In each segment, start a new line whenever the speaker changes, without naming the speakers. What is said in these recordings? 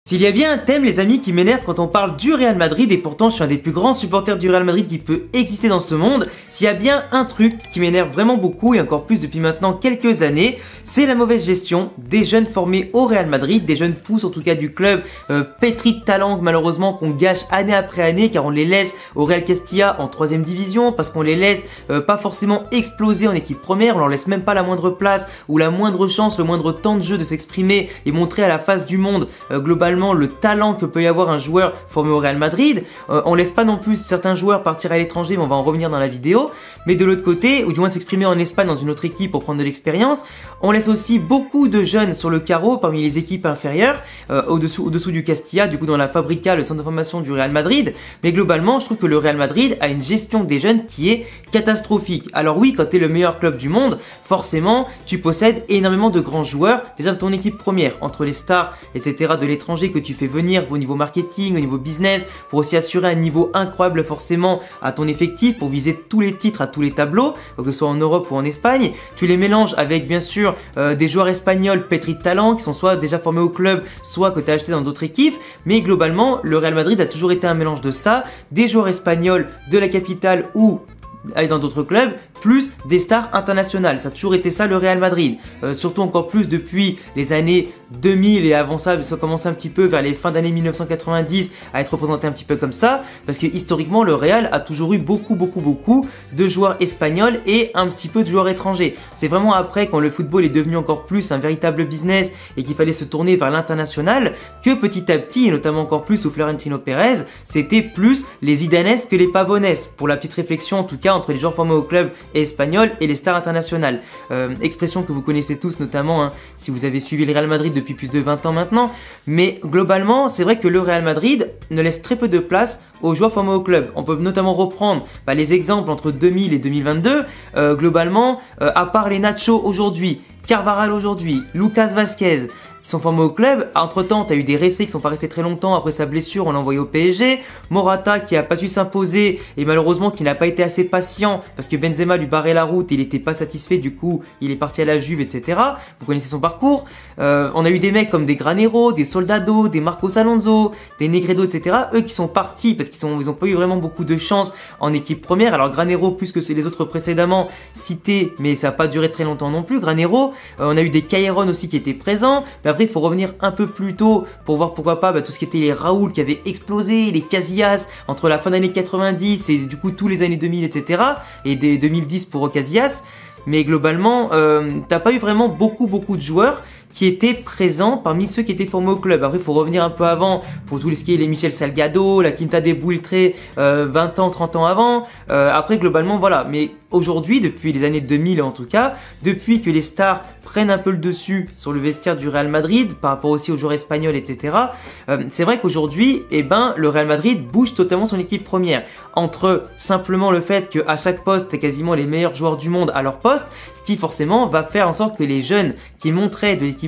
S'il y a bien un thème, les amis, qui m'énerve quand on parle du Real Madrid, et pourtant je suis un des plus grands supporters du Real Madrid qui peut exister dans ce monde, s'il y a bien un truc qui m'énerve vraiment beaucoup, et encore plus depuis maintenant quelques années, c'est la mauvaise gestion des jeunes formés au Real Madrid, des jeunes pousses en tout cas du club, pétris de talent malheureusement qu'on gâche année après année, car on les laisse au Real Castilla en 3ème division, parce qu'on les laisse pas forcément exploser en équipe première, on leur laisse même pas la moindre place, ou la moindre chance, le moindre temps de jeu de s'exprimer, et montrer à la face du monde globalement le talent que peut y avoir un joueur formé au Real Madrid. On laisse pas non plus certains joueurs partir à l'étranger, mais on va en revenir dans la vidéo. Mais de l'autre côté, ou du moins s'exprimer en Espagne dans une autre équipe pour prendre de l'expérience, on laisse aussi beaucoup de jeunes sur le carreau parmi les équipes inférieures, au-dessous du Castilla, du coup dans la Fabrica, le centre de formation du Real Madrid. Mais globalement, je trouve que le Real Madrid a une gestion des jeunes qui est catastrophique. Alors oui, quand tu es le meilleur club du monde, forcément, tu possèdes énormément de grands joueurs, déjà de ton équipe première, entre les stars, etc. de l'étranger que tu fais venir au niveau marketing, au niveau business, pour aussi assurer un niveau incroyable forcément à ton effectif, pour viser tous les titres à tous les tableaux, que ce soit en Europe ou en Espagne. Tu les mélanges avec bien sûr des joueurs espagnols pétris de talent qui sont soit déjà formés au club, soit que tu as acheté dans d'autres équipes. Mais globalement, le Real Madrid a toujours été un mélange de ça, des joueurs espagnols de la capitale ou aller dans d'autres clubs, plus des stars internationales. Ça a toujours été ça le Real Madrid, surtout encore plus depuis les années 2000 et avant ça, ça commence un petit peu vers les fins d'années 1990 à être représenté un petit peu comme ça, parce que historiquement le Real a toujours eu beaucoup de joueurs espagnols et un petit peu de joueurs étrangers. C'est vraiment après, quand le football est devenu encore plus un véritable business et qu'il fallait se tourner vers l'international, que petit à petit, et notamment encore plus sous Florentino Pérez, c'était plus les Zidanes que les Pavones, pour la petite réflexion en tout cas entre les joueurs formés au club espagnol et les stars internationales. Expression que vous connaissez tous notamment si vous avez suivi le Real Madrid depuis plus de 20 ans maintenant. Mais globalement, c'est vrai que le Real Madrid ne laisse très peu de place aux joueurs formés au club. On peut notamment reprendre les exemples entre 2000 et 2022. Globalement, à part les Nacho aujourd'hui, Carvajal aujourd'hui, Lucas Vázquez, qui sont formés au club. Entre temps, tu as eu des Ressé qui sont pas restés très longtemps après sa blessure, on l'a envoyé au PSG. Morata qui a pas su s'imposer et malheureusement qui n'a pas été assez patient parce que Benzema lui barrait la route et il était pas satisfait, du coup il est parti à la Juve, etc. Vous connaissez son parcours. On a eu des mecs comme des Granero, des Soldado, des Marcos Alonso, des Negredo, etc. Eux qui sont partis parce qu'ils ont pas eu vraiment beaucoup de chance en équipe première. Alors Granero plus que les autres précédemment cités, mais ça n'a pas duré très longtemps non plus. Granero, on a eu des Cairon aussi qui étaient présents. Mais après, il faut revenir un peu plus tôt pour voir pourquoi pas tout ce qui était les Raoul qui avaient explosé, les Casillas entre la fin d'année 90 et du coup tous les années 2000, etc. et des 2010 pour Casillas. Mais globalement, t'as pas eu vraiment beaucoup de joueurs qui étaient présents parmi ceux qui étaient formés au club. Après, il faut revenir un peu avant pour tout ce qui est les Michel Salgado, la Quinta de Buitre 20 ans, 30 ans avant. Après, globalement, voilà. Mais aujourd'hui, depuis les années 2000 en tout cas, depuis que les stars prennent un peu le dessus sur le vestiaire du Real Madrid, par rapport aussi aux joueurs espagnols, etc. C'est vrai qu'aujourd'hui, le Real Madrid bouge totalement son équipe première. Entre simplement le fait qu'à chaque poste, t'as quasiment les meilleurs joueurs du monde à leur poste, ce qui forcément va faire en sorte que les jeunes qui monteraient de l'équipe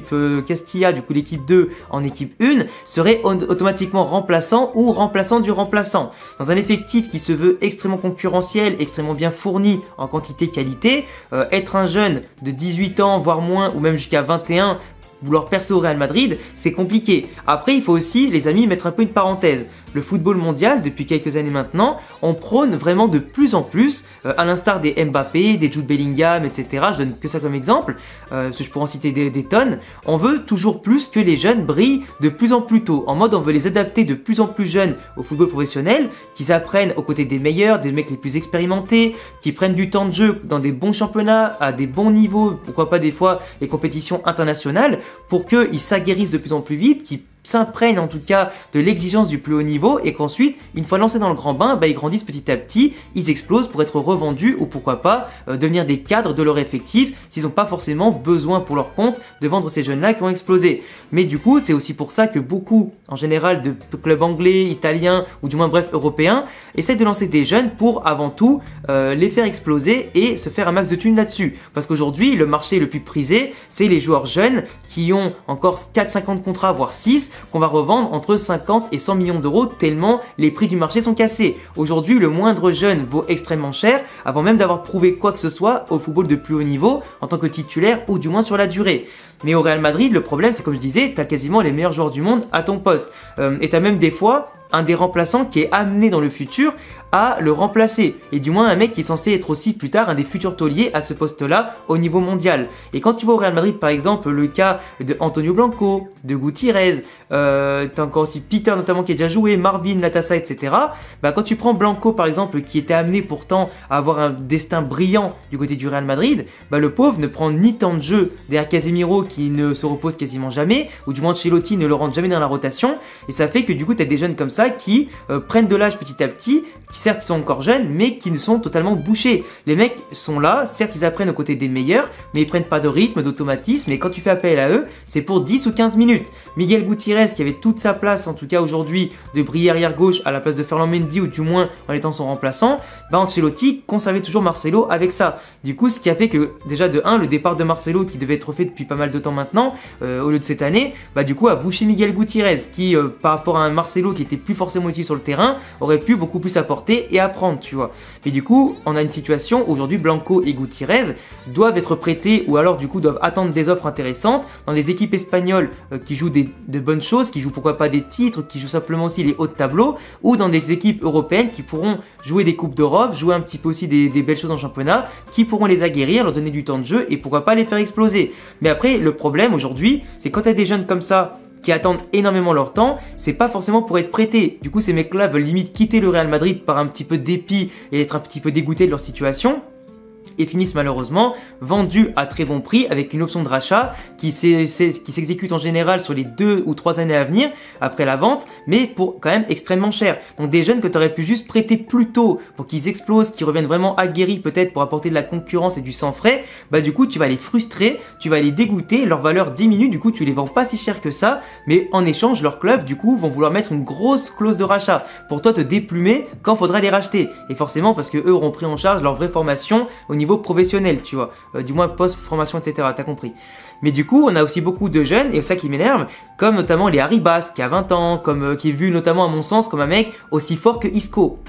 Castilla, du coup l'équipe 2 en équipe 1, seraient automatiquement remplaçants ou remplaçants du remplaçant. Dans un effectif qui se veut extrêmement concurrentiel, extrêmement bien fourni en quantité-qualité, être un jeune de 18 ans, voire moins, ou même jusqu'à 21, vouloir percer au Real Madrid, c'est compliqué. Après, il faut aussi, les amis, mettre un peu une parenthèse. Le football mondial, depuis quelques années maintenant, on prône vraiment de plus en plus, à l'instar des Mbappé, des Jude Bellingham, etc. Je donne que ça comme exemple, parce que je pourrais en citer des tonnes. On veut toujours plus que les jeunes brillent de plus en plus tôt. En mode, on veut les adapter de plus en plus jeunes au football professionnel, qu'ils apprennent aux côtés des meilleurs, des mecs les plus expérimentés, qui prennent du temps de jeu dans des bons championnats, à des bons niveaux, pourquoi pas des fois les compétitions internationales, pour qu'ils s'aguerrissent de plus en plus vite, qu'ils s'imprègnent en tout cas de l'exigence du plus haut niveau et qu'ensuite, une fois lancés dans le grand bain, ils grandissent petit à petit, ils explosent pour être revendus ou pourquoi pas devenir des cadres de leur effectif s'ils n'ont pas forcément besoin pour leur compte de vendre ces jeunes-là qui ont explosé. Mais du coup, c'est aussi pour ça que beaucoup, en général, de clubs anglais, italiens ou du moins bref européens, essaient de lancer des jeunes pour avant tout les faire exploser et se faire un max de thunes là-dessus. Parce qu'aujourd'hui, le marché le plus prisé, c'est les joueurs jeunes qui ont encore 4-5 ans de contrat, voire 6, qu'on va revendre entre 50 et 100 millions d'euros tellement les prix du marché sont cassés. Aujourd'hui, le moindre jeune vaut extrêmement cher avant même d'avoir prouvé quoi que ce soit au football de plus haut niveau en tant que titulaire ou du moins sur la durée. Mais au Real Madrid, le problème, c'est comme je disais, tu as quasiment les meilleurs joueurs du monde à ton poste. Et tu as même des fois un des remplaçants qui est amené dans le futur à le remplacer. Et du moins un mec qui est censé être aussi plus tard un des futurs tauliers à ce poste-là au niveau mondial. Et quand tu vois au Real Madrid par exemple le cas de Antonio Blanco, de Gutiérrez, t'as encore aussi Peter notamment qui a déjà joué, Marvin, Latassa, etc. Bah, quand tu prends Blanco par exemple qui était amené pourtant à avoir un destin brillant du côté du Real Madrid, bah, le pauvre ne prend ni temps de jeu derrière Casemiro qui ne se repose quasiment jamais, ou du moins Ancelotti ne le rentre jamais dans la rotation. Et ça fait que du coup tu as des jeunes comme ça qui prennent de l'âge petit à petit, qui certes sont encore jeunes, mais qui ne sont totalement bouchés. Les mecs sont là, certes ils apprennent aux côtés des meilleurs, mais ils prennent pas de rythme, d'automatisme, et quand tu fais appel à eux, c'est pour 10 ou 15 minutes. Miguel Gutiérrez, qui avait toute sa place, en tout cas aujourd'hui, de briller arrière gauche à la place de Ferland Mendy, ou du moins en étant son remplaçant, bah Ancelotti conservait toujours Marcelo avec ça. Du coup, ce qui a fait que, déjà de 1, le départ de Marcelo, qui devait être fait depuis pas mal de temps maintenant, au lieu de cette année, bah du coup a bouché Miguel Gutiérrez, qui par rapport à un Marcelo qui était plus forcément utile sur le terrain, aurait pu beaucoup plus apporter et apprendre, tu vois. Mais du coup, on a une situation où aujourd'hui Blanco et Gutiérrez doivent être prêtés ou alors du coup doivent attendre des offres intéressantes dans des équipes espagnoles qui jouent de bonnes choses, qui jouent pourquoi pas des titres, qui jouent simplement aussi les hauts de tableau, ou dans des équipes européennes qui pourront jouer des coupes d'Europe, jouer un petit peu aussi des belles choses en championnat, qui pourront les aguerrir, leur donner du temps de jeu et pourquoi pas les faire exploser. Mais après, le problème aujourd'hui, c'est quand tu as des jeunes comme ça qui attendent énormément leur temps, c'est pas forcément pour être prêtés. Du coup, ces mecs-là veulent limite quitter le Real Madrid par un petit peu de dépit et être un petit peu dégoûtés de leur situation. Et finissent malheureusement vendus à très bon prix avec une option de rachat qui s'exécute en général sur les 2 ou 3 années à venir après la vente, mais pour quand même extrêmement cher. Donc des jeunes que tu aurais pu juste prêter plus tôt pour qu'ils explosent, qu'ils reviennent vraiment aguerris peut-être pour apporter de la concurrence et du sang frais, bah du coup tu vas les frustrer, tu vas les dégoûter, leur valeur diminue, du coup tu les vends pas si cher que ça, mais en échange leur club du coup vont vouloir mettre une grosse clause de rachat pour toi te déplumer quand faudra les racheter. Et forcément parce que eux auront pris en charge leur vraie formation au niveau professionnel, tu vois, du moins post-formation, etc. T'as compris. Mais du coup, on a aussi beaucoup de jeunes, et c'est ça qui m'énerve, comme notamment les Arribas, qui a 20 ans, comme qui est vu notamment à mon sens comme un mec aussi fort que Isco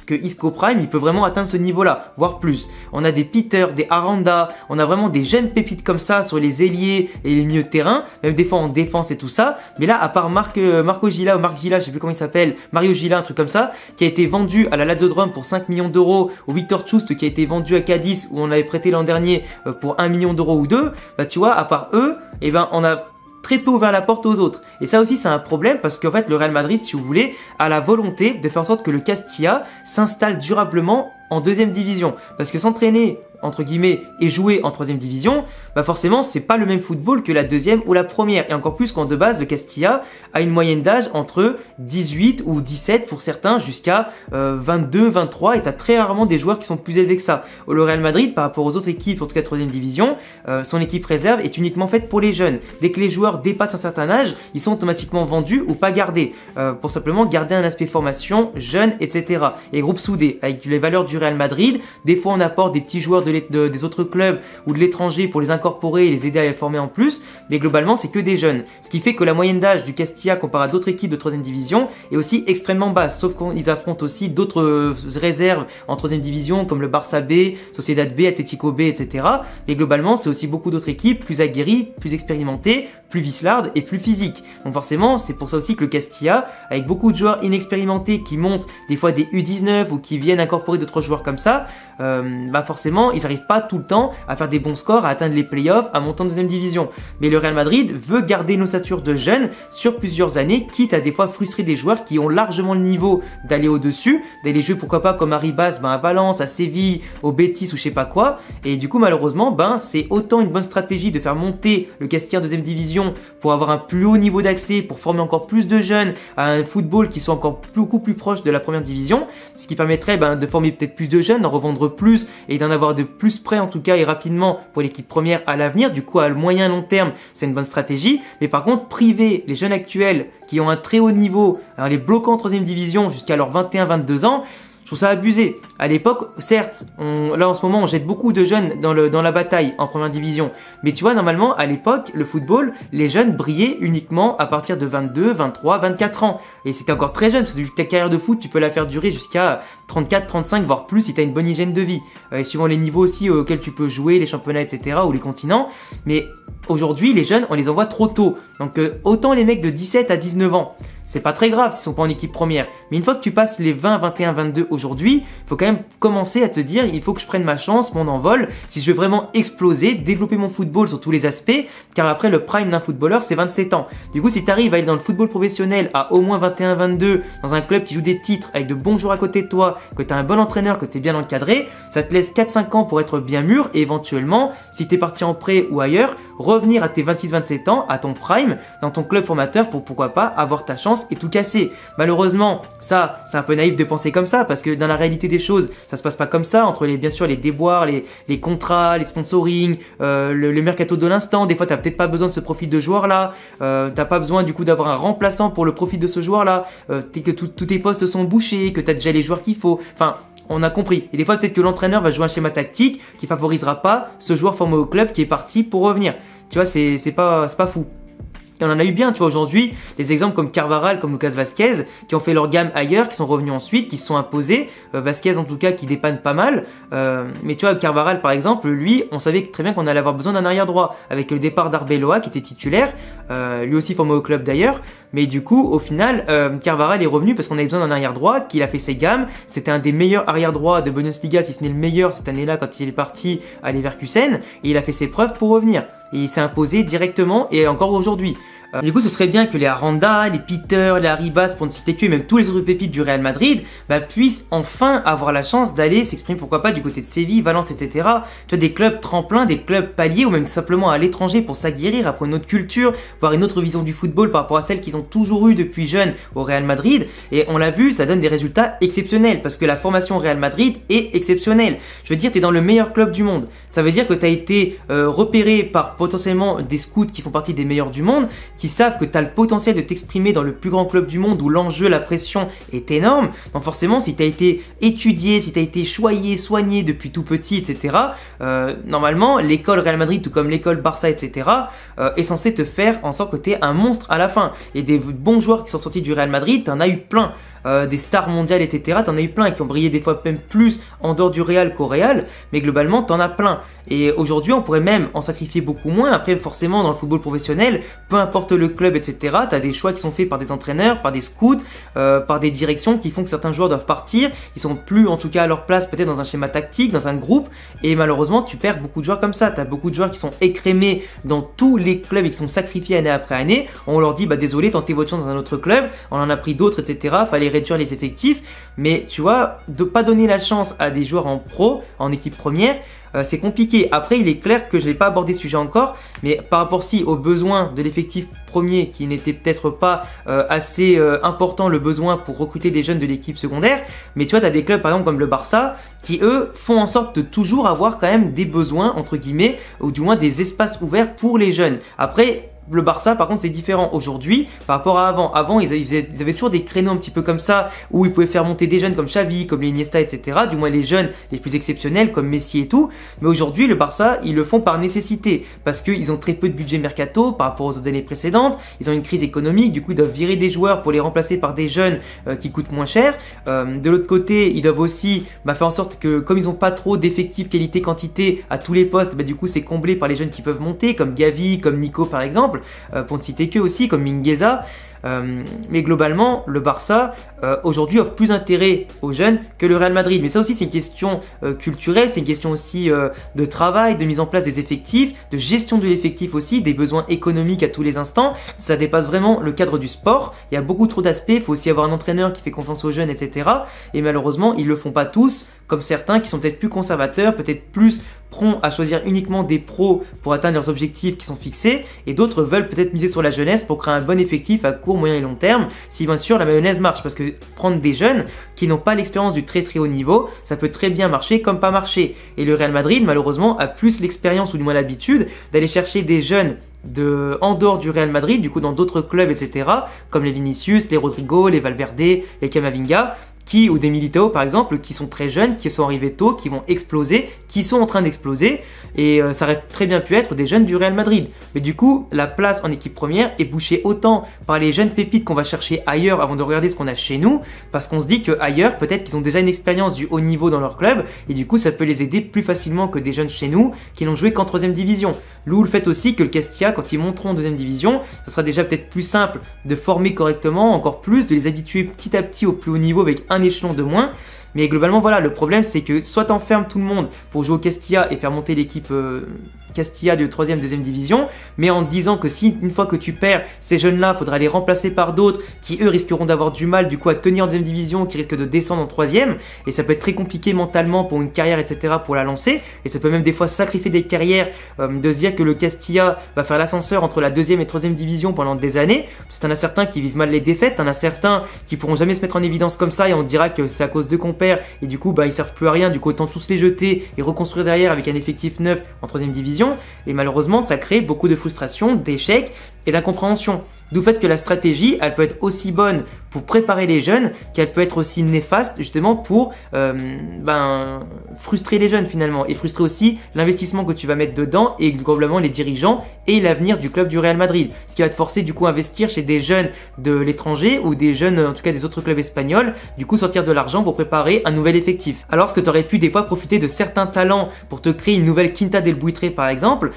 Prime, il peut vraiment atteindre ce niveau-là, voire plus. On a des Peter, des Aranda, on a vraiment des jeunes pépites comme ça sur les ailiers et les milieux de terrain, même des fois en défense et tout ça. Mais là, à part Marco Gila ou Marc Gila, je sais plus comment il s'appelle, Mario Gila, un truc comme ça, qui a été vendu à la Lazio de Rome pour 5 millions d'euros, ou Victor Chust qui a été vendu à Cadiz où on avait prêté l'an dernier pour 1 million d'euros ou 2, bah tu vois, à part eux, eh ben on a très peu ouvert la porte aux autres. Et ça aussi c'est un problème parce qu'en fait le Real Madrid, si vous voulez, a la volonté de faire en sorte que le Castilla s'installe durablement en deuxième division. Parce que s'entraîner entre guillemets et jouer en troisième division, bah forcément c'est pas le même football que la deuxième ou la première. Et encore plus quand de base le Castilla a une moyenne d'âge entre 18 ou 17 pour certains jusqu'à 22, 23 et t'as très rarement des joueurs qui sont plus élevés que ça. Le Real Madrid par rapport aux autres équipes, en tout cas troisième division, son équipe réserve est uniquement faite pour les jeunes. Dès que les joueurs dépassent un certain âge, ils sont automatiquement vendus ou pas gardés pour simplement garder un aspect formation, jeune, etc. Et groupe soudé avec les valeurs du Real Madrid. Des fois on apporte des petits joueurs des autres clubs ou de l'étranger pour les incorporer et les aider à les former en plus, mais globalement c'est que des jeunes. Ce qui fait que la moyenne d'âge du Castilla comparé à d'autres équipes de 3ème division est aussi extrêmement basse, sauf qu'ils affrontent aussi d'autres réserves en 3ème division comme le Barça B, Sociedad B, Atlético B, etc. Mais globalement c'est aussi beaucoup d'autres équipes plus aguerries, plus expérimentées, plus vislardes et plus physiques. Donc forcément c'est pour ça aussi que le Castilla, avec beaucoup de joueurs inexpérimentés qui montent des fois des U19 ou qui viennent incorporer 2-3 joueurs comme ça, bah forcément ils n'arrivent pas tout le temps à faire des bons scores, à atteindre les playoffs, à monter en deuxième division. Mais le Real Madrid veut garder une ossature de jeunes sur plusieurs années, quitte à des fois frustrer des joueurs qui ont largement le niveau d'aller au-dessus, d'aller jouer pourquoi pas comme Arribas à Valence, à Séville, au Betis ou je sais pas quoi. Et du coup malheureusement c'est autant une bonne stratégie de faire monter le Castilla en deuxième division pour avoir un plus haut niveau d'accès, pour former encore plus de jeunes à un football qui soit encore beaucoup plus proche de la première division, ce qui permettrait de former peut-être plus de jeunes, d'en revendre plus et d'en avoir de plus près en tout cas et rapidement pour l'équipe première à l'avenir. Du coup à moyen long terme c'est une bonne stratégie, mais par contre priver les jeunes actuels qui ont un très haut niveau en les bloquant en troisième division jusqu'à leurs 21-22 ans, Je trouve ça abusé. À l'époque, certes, là en ce moment on jette beaucoup de jeunes dans la bataille en première division, mais tu vois normalement à l'époque le football, les jeunes brillaient uniquement à partir de 22, 23, 24 ans, et c'était encore très jeune, parce que ta carrière de foot tu peux la faire durer jusqu'à 34, 35 voire plus si tu as une bonne hygiène de vie, et suivant les niveaux aussi auxquels tu peux jouer, les championnats etc. ou les continents. Mais aujourd'hui les jeunes on les envoie trop tôt, donc autant les mecs de 17 à 19 ans, c'est pas très grave s'ils sont pas en équipe première, mais une fois que tu passes les 20, 21, 22 aujourd'hui, il faut quand même commencer à te dire il faut que je prenne ma chance, mon envol, si je veux vraiment exploser, développer mon football sur tous les aspects, car après le prime d'un footballeur c'est 27 ans. Du coup si tu arrives à aller dans le football professionnel à au moins 21, 22, dans un club qui joue des titres avec de bons joueurs à côté de toi, que tu as un bon entraîneur, que tu es bien encadré, ça te laisse 4-5 ans pour être bien mûr et éventuellement, si tu es parti en prêt ou ailleurs, revenir à tes 26-27 ans, à ton prime, dans ton club formateur pour pourquoi pas avoir ta chance et tout casser. Malheureusement, ça, c'est un peu naïf de penser comme ça, parce que dans la réalité des choses, ça se passe pas comme ça, entre bien sûr les déboires, les contrats, les sponsoring, le mercato de l'instant. Des fois t'as peut-être pas besoin de ce profil de joueur là, t'as pas besoin du coup d'avoir un remplaçant pour le profil de ce joueur là, que tous tes postes sont bouchés, que t'as déjà les joueurs qu'il faut, enfin on a compris. Et des fois peut-être que l'entraîneur va jouer un schéma tactique qui favorisera pas ce joueur formé au club qui est parti pour revenir. Tu vois, c'est pas fou. Et on en a eu bien, tu vois, aujourd'hui, des exemples comme Carvajal, comme Lucas Vázquez, qui ont fait leur gamme ailleurs, qui sont revenus ensuite, qui se sont imposés. Vázquez, en tout cas, qui dépanne pas mal. Mais tu vois, Carvajal, par exemple, lui, on savait très bien qu'on allait avoir besoin d'un arrière droit, avec le départ d'Arbeloa, qui était titulaire, lui aussi formé au club d'ailleurs. Mais du coup, au final, Carvajal est revenu parce qu'on avait besoin d'un arrière droit, qu'il a fait ses gammes. C'était un des meilleurs arrière droits de Bundesliga, si ce n'est le meilleur cette année-là, quand il est parti à Leverkusen. Et il a fait ses preuves pour revenir. Et il s'est imposé directement et encore aujourd'hui. Du coup, ce serait bien que les Aranda, les Peter, les Arribas, pour ne citer que, et même tous les autres pépites du Real Madrid, puissent enfin avoir la chance d'aller s'exprimer, pourquoi pas, du côté de Séville, Valence, etc. Tu vois, des clubs tremplins, des clubs paliers, ou même simplement à l'étranger pour s'aguerrir, apprendre une autre culture, voir une autre vision du football par rapport à celle qu'ils ont toujours eue depuis jeunes au Real Madrid. Et on l'a vu, ça donne des résultats exceptionnels, parce que la formation au Real Madrid est exceptionnelle. Je veux dire, tu es dans le meilleur club du monde. Ça veut dire que tu as été repéré par potentiellement des scouts qui font partie des meilleurs du monde, qui savent que tu as le potentiel de t'exprimer dans le plus grand club du monde où l'enjeu, la pression est énorme. Donc forcément, si tu as été étudié, si tu as été choyé, soigné depuis tout petit, etc., normalement, l'école Real Madrid, tout comme l'école Barça, etc., est censée te faire en sorte que tu es un monstre à la fin. Et des bons joueurs qui sont sortis du Real Madrid, tu en as eu plein. Des stars mondiales, etc. T'en as eu plein qui ont brillé des fois même plus en dehors du Real qu'au Real, mais globalement t'en as plein. Et aujourd'hui on pourrait même en sacrifier beaucoup moins. Après forcément dans le football professionnel, peu importe le club, etc. T'as des choix qui sont faits par des entraîneurs, par des scouts, par des directions qui font que certains joueurs doivent partir. Ils sont plus en tout cas à leur place peut-être dans un schéma tactique, dans un groupe. Et malheureusement tu perds beaucoup de joueurs comme ça. T'as beaucoup de joueurs qui sont écrémés dans tous les clubs et qui sont sacrifiés année après année. On leur dit désolé, tentez votre chance dans un autre club. On en a pris d'autres, etc. Fallait réduire les effectifs, mais tu vois, de pas donner la chance à des joueurs en pro, en équipe première, c'est compliqué. Après, il est clair que je n'ai pas abordé ce sujet encore, mais par rapport aux besoins de l'effectif premier qui n'était peut-être pas assez important, le besoin pour recruter des jeunes de l'équipe secondaire, mais tu vois, tu as des clubs par exemple comme le Barça qui eux font en sorte de toujours avoir quand même des besoins entre guillemets, ou du moins des espaces ouverts pour les jeunes. Après, le Barça par contre c'est différent aujourd'hui par rapport à avant. Avant ils avaient toujours des créneaux un petit peu comme ça où ils pouvaient faire monter des jeunes comme Xavi, comme les Iniesta, etc. Du moins les jeunes les plus exceptionnels comme Messi et tout. Mais aujourd'hui le Barça ils le font par nécessité parce qu'ils ont très peu de budget mercato par rapport aux autres années précédentes. Ils ont une crise économique, du coup ils doivent virer des joueurs pour les remplacer par des jeunes qui coûtent moins cher. De l'autre côté ils doivent aussi faire en sorte que comme ils n'ont pas trop d'effectifs qualité-quantité à tous les postes, du coup c'est comblé par les jeunes qui peuvent monter comme Gavi, comme Nico par exemple. Pour ne citer que aussi comme Mingueza. Mais globalement le Barça aujourd'hui offre plus intérêt aux jeunes que le Real Madrid, mais ça aussi c'est une question culturelle, c'est une question aussi de travail, de mise en place des effectifs, de gestion de l'effectif aussi, des besoins économiques à tous les instants. Ça dépasse vraiment le cadre du sport, il y a beaucoup trop d'aspects, il faut aussi avoir un entraîneur qui fait confiance aux jeunes, etc. Et malheureusement ils le font pas tous, comme certains qui sont peut-être plus conservateurs, peut-être plus prompts à choisir uniquement des pros pour atteindre leurs objectifs qui sont fixés, et d'autres veulent peut-être miser sur la jeunesse pour créer un bon effectif à court, moyen et long terme, si bien sûr la mayonnaise marche, parce que prendre des jeunes qui n'ont pas l'expérience du très très haut niveau, ça peut très bien marcher comme pas marcher. Et le Real Madrid malheureusement a plus l'expérience ou du moins l'habitude d'aller chercher des jeunes en dehors du Real Madrid, du coup dans d'autres clubs, etc. comme les Vinicius, les Rodrigo, les Valverde, les Camavinga, ou des Militao par exemple, qui sont très jeunes, qui sont arrivés tôt, qui vont exploser, qui sont en train d'exploser, et ça aurait très bien pu être des jeunes du Real Madrid. Mais du coup, la place en équipe première est bouchée autant par les jeunes pépites qu'on va chercher ailleurs avant de regarder ce qu'on a chez nous, parce qu'on se dit que ailleurs, peut-être qu'ils ont déjà une expérience du haut niveau dans leur club, et du coup, ça peut les aider plus facilement que des jeunes chez nous qui n'ont joué qu'en 3ème division. D'où le fait aussi que le Castilla, quand ils monteront en 2ème division, ça sera déjà peut-être plus simple de former correctement, encore plus, de les habituer petit à petit au plus haut niveau avec un échelon de moins. Mais globalement, voilà, le problème c'est que soit t'enfermes tout le monde pour jouer au Castilla et faire monter l'équipe Castilla de 3ème, 2ème division, mais en disant que si une fois que tu perds ces jeunes-là, faudra les remplacer par d'autres qui eux risqueront d'avoir du mal du coup à tenir en 2ème division, qui risquent de descendre en 3ème, et ça peut être très compliqué mentalement pour une carrière, etc. pour la lancer, et ça peut même des fois sacrifier des carrières, de se dire que le Castilla va faire l'ascenseur entre la 2ème et 3ème division pendant des années, parce que t'en as certains qui vivent mal les défaites, t'en as certains qui pourront jamais se mettre en évidence comme ça, et on dira que c'est à cause de compères, et du coup bah ils servent plus à rien, du coup autant tous les jeter et reconstruire derrière avec un effectif neuf en 3ème division. Et malheureusement, ça crée beaucoup de frustration, d'échecs et d'incompréhension. D'où le fait que la stratégie, elle peut être aussi bonne pour préparer les jeunes qu'elle peut être aussi néfaste justement pour frustrer les jeunes finalement et frustrer aussi l'investissement que tu vas mettre dedans et globalement les dirigeants et l'avenir du club du Real Madrid. Ce qui va te forcer du coup à investir chez des jeunes de l'étranger ou des jeunes en tout cas des autres clubs espagnols, du coup sortir de l'argent pour préparer un nouvel effectif. Alors ce que tu aurais pu des fois profiter de certains talents pour te créer une nouvelle Quinta del Buitre par exemple,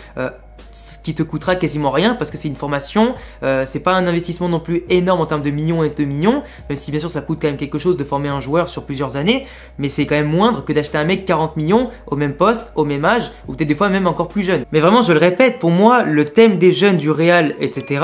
ce qui te coûtera quasiment rien parce que c'est une formation, c'est pas un investissement non plus énorme en termes de millions et de millions, même si bien sûr ça coûte quand même quelque chose de former un joueur sur plusieurs années, mais c'est quand même moindre que d'acheter un mec 40 millions au même poste, au même âge, ou peut-être des fois même encore plus jeune. Mais vraiment je le répète, pour moi le thème des jeunes du Real, etc.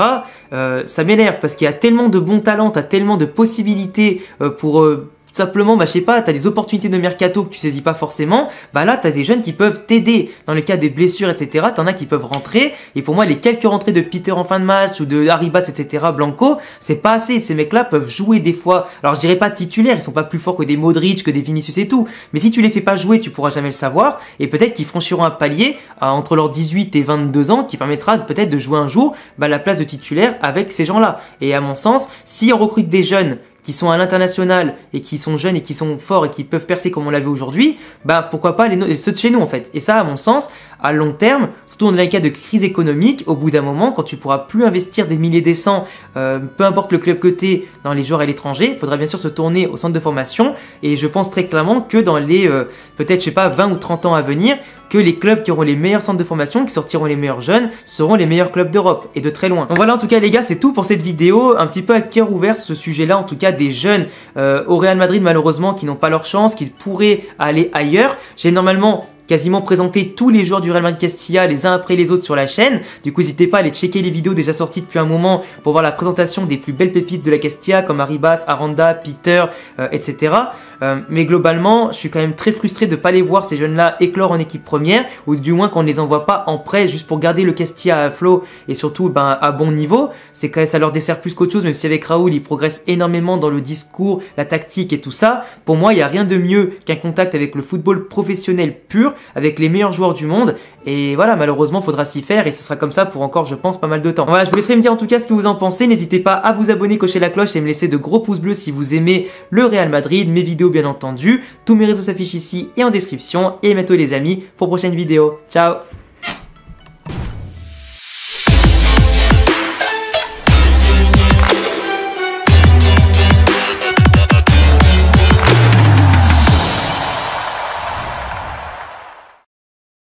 Ça m'énerve parce qu'il y a tellement de bons talents, t'as tellement de possibilités pour tout simplement, je sais pas, t'as des opportunités de mercato que tu saisis pas forcément, là t'as des jeunes qui peuvent t'aider dans le cas des blessures, etc. T'en as qui peuvent rentrer, et pour moi les quelques rentrées de Peter en fin de match ou de Arribas, etc. Blanco, c'est pas assez. Ces mecs-là peuvent jouer des fois, alors je dirais pas titulaires, ils sont pas plus forts que des Modric, que des Vinicius et tout, mais si tu les fais pas jouer, tu pourras jamais le savoir, et peut-être qu'ils franchiront un palier entre leurs 18 et 22 ans qui permettra peut-être de jouer un jour la place de titulaire avec ces gens-là. Et à mon sens, si on recrute des jeunes qui sont à l'international et qui sont jeunes et qui sont forts et qui peuvent percer comme on l'a vu aujourd'hui, pourquoi pas ceux de chez nous en fait. Et ça, à mon sens, à long terme, surtout dans les cas de crise économique, au bout d'un moment, quand tu pourras plus investir des milliers des cents, peu importe le club que t'es dans les joueurs à l'étranger, il faudra bien sûr se tourner au centre de formation. Et je pense très clairement que dans les peut-être, je sais pas, 20 ou 30 ans à venir, que les clubs qui auront les meilleurs centres de formation, qui sortiront les meilleurs jeunes, seront les meilleurs clubs d'Europe, et de très loin. Donc voilà, en tout cas les gars, c'est tout pour cette vidéo, un petit peu à cœur ouvert ce sujet-là, en tout cas des jeunes au Real Madrid malheureusement qui n'ont pas leur chance, qui pourraient aller ailleurs. J'ai normalement quasiment présenté tous les joueurs du Real Madrid Castilla les uns après les autres sur la chaîne. Du coup, n'hésitez pas à aller checker les vidéos déjà sorties depuis un moment pour voir la présentation des plus belles pépites de la Castilla comme Arribas, Aranda, Peter, etc. Mais globalement, je suis quand même très frustré de ne pas les voir ces jeunes-là éclore en équipe première, ou du moins qu'on ne les envoie pas en prêt juste pour garder le Castilla à flot et surtout à bon niveau. C'est que ça leur dessert plus qu'autre chose, même si avec Raúl, ils progressent énormément dans le discours, la tactique et tout ça. Pour moi, il n'y a rien de mieux qu'un contact avec le football professionnel pur, avec les meilleurs joueurs du monde. Et voilà, malheureusement, faudra s'y faire et ce sera comme ça pour encore, je pense, pas mal de temps. Voilà, je vous laisserai me dire en tout cas ce que vous en pensez. N'hésitez pas à vous abonner, cocher la cloche et me laisser de gros pouces bleus si vous aimez le Real Madrid, mes vidéos bien entendu. Tous mes réseaux s'affichent ici et en description. Et bientôt les amis pour prochaine vidéo. Ciao!